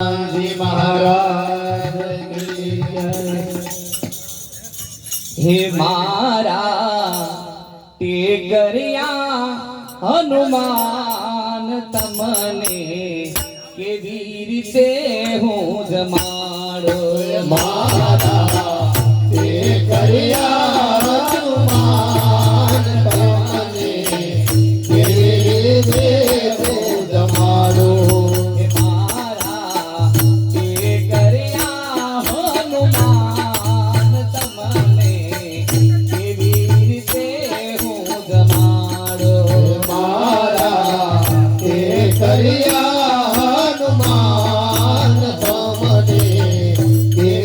जी महाराज की जय। हे मारा टेगरिया हनुमान तमने के वीर से हूँ जमाड़ो मारा टेगरिया हनुमान तमने के वीर से हूँ जमाड़ो। करिया हनुमान तमने के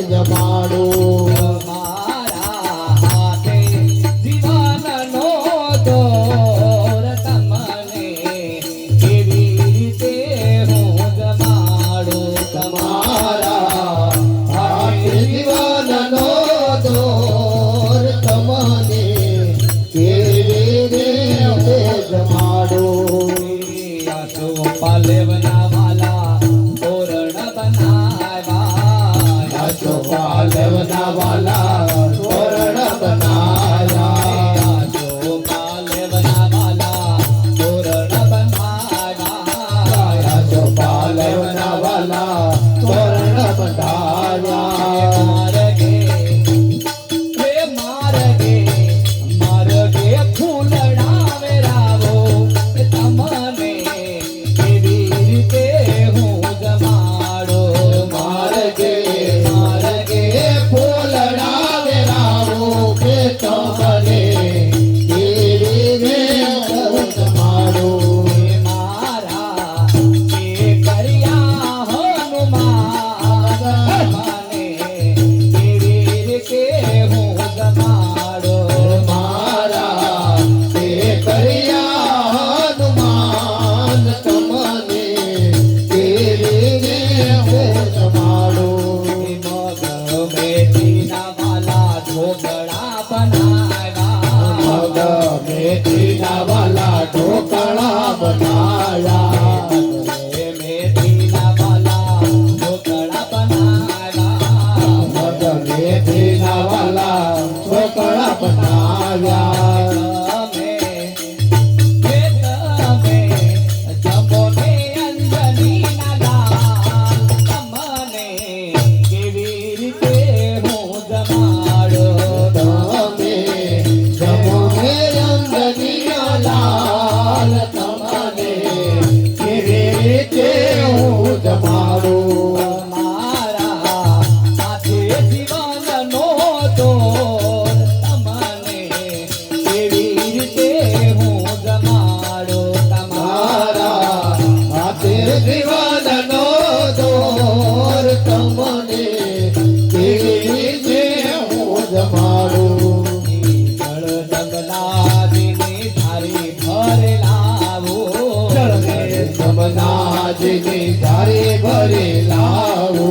जमाड़ो। हमारा हाथे जीवन नो दौर तमने के वीर से हूँ जमाड़ो। हमारा हाथे जीवन नो दौर तमने के वीर से जमाड़ो। पालेवना वाला तोरण बनावा पालेवना वाला तोरण बनाया। पालेवना वाला तोरण बनावा पालेवना वाला तोरण बनाया। मारगे फूलड़ा वेरावो तमने मेथीना वाला ढोकड़ा बनाया। मेथीना वाला ढोकड़ा बनाया। मेथीना वाला ढोकड़ा बनाया। जमाड़ो। हमारा हाथे जीवन नो दौर तमने के वीर से हूँ जमाड़ो। हमारा हाथे जीवन नो दौर तमने के वीर से हूँ जमाड़ो। जमनाजिनी धारे भरे लावो।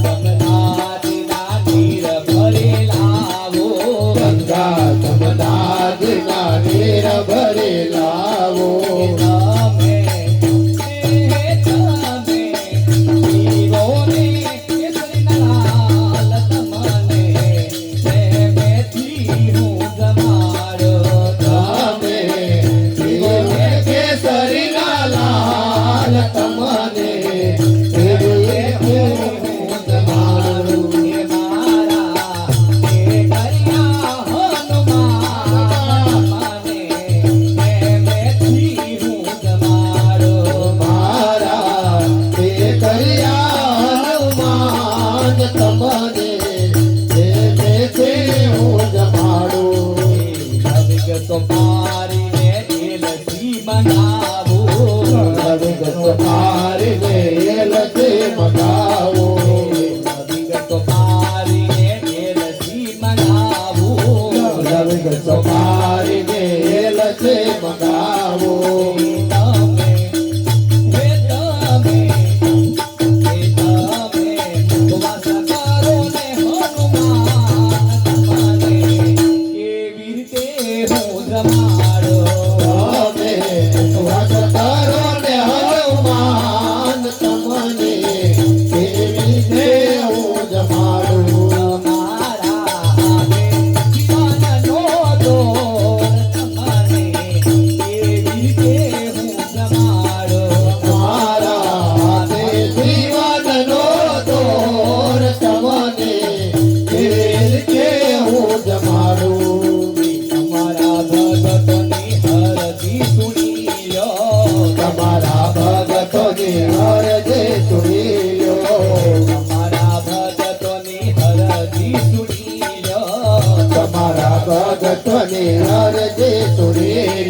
जमनाजिना नीर भरे लावो। गंगा जमनाजिना नीर भरे लावो। पारी में लसी मंगावो। पारी में लसी मंगावो। पारी में लसी मंगावो। पारी में लसी मंगावो। जमाड़ो। स्वागत करो ने हनुमान ભગવાન તમને કેવી રીતે હું જમાડું તમારા હાથે જીવનનો દોર તમને કેવી કે હું જમાડું મારા હાથે જીવનનો દોર તમને કેવી રીતે હું જમાડું તમારા ભગતોની હરજી સુણી લો તમારા ભગતોની હરજે સુણી લો તમારા ભગતોની હરજી સુણી લો તમારા ભગતોની હરજે સુણી